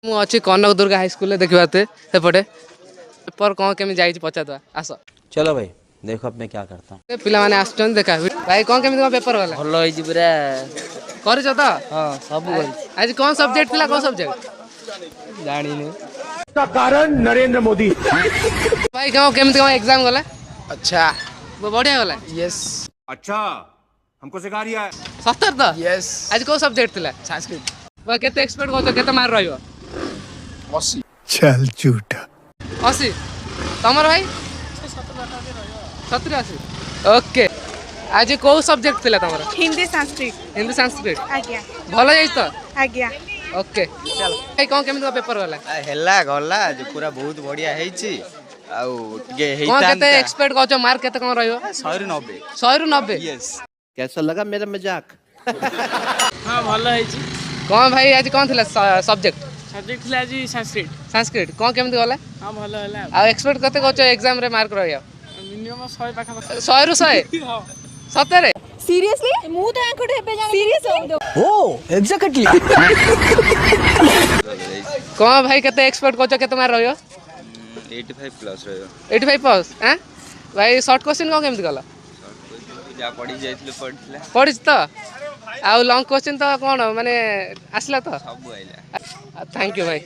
ମୁଁ ଅଛି କନକ ଦୁର୍ଗା ହାଇସ୍କୁଲରେ ଦେଖିବାତେ ସେପଟେ पेपर कौन केमी जाई पचार आस चलो भाई देखो अब मैं क्या करता हूँ। पिलाने आसुचन देखा भाई कौन केमी पेपर गला भल होई पूरा करछ त हां सब आज कौन सब्जेक्ट पिला कौन सब्जेक्ट जानी नहीं का कारण नरेंद्र मोदी। भाई कौन केमी एग्जाम गला अच्छा बढ़िया गला यस अच्छा हमको सिखा रिया है। सतर तो यस आज कौन सब्जेक्ट थिला संस्कृत भाई केते एक्सपेक्ट करछ केते मार रहइबो 80 चल झूठा 80 तमर भाई 70 80 ओके आज कौ सब्जेक्ट थिला तमर हिंदी संस्कृत आज्ञा भलो जाई तो आज्ञा ओके चल भाई कौन केमी पेपर गला हेला गला जो पूरा बहुत बढ़िया हेची आउ टिके कौन हेता केते एक्सपेक्ट करछ मार्क केते कौन रहइबो 190 100 रु 90 यस कैसा लगा मेरा मजाक हां भल होई कौन भाई आज कौन थिला सब्जेक्ट सब्जेक्ट थिला जी संस्कृत संस्कृत कौन केमी गला हां भल होला आ एक्सपेक्ट करते करछ एग्जाम रे मार्क रहइयो मिनिमम 100 पाखा 100 रु 100 सତରେ सीरियसली मु तो एकोटे हेबे जाने सीरियस ओ एग्जैक्टली कौन भाई केते एक्सपेक्ट करछ केते मार रहइयो 85 प्लस रहियो 85 पास हैं भाई शॉर्ट क्वेश्चन कौन केमी गला जा पढ़ी जाइतले पढ़थिला पढ़िस तो आ लॉन्ग क्वेश्चन तो कौन माने आसला तो सब आइला थैंक यू भाई।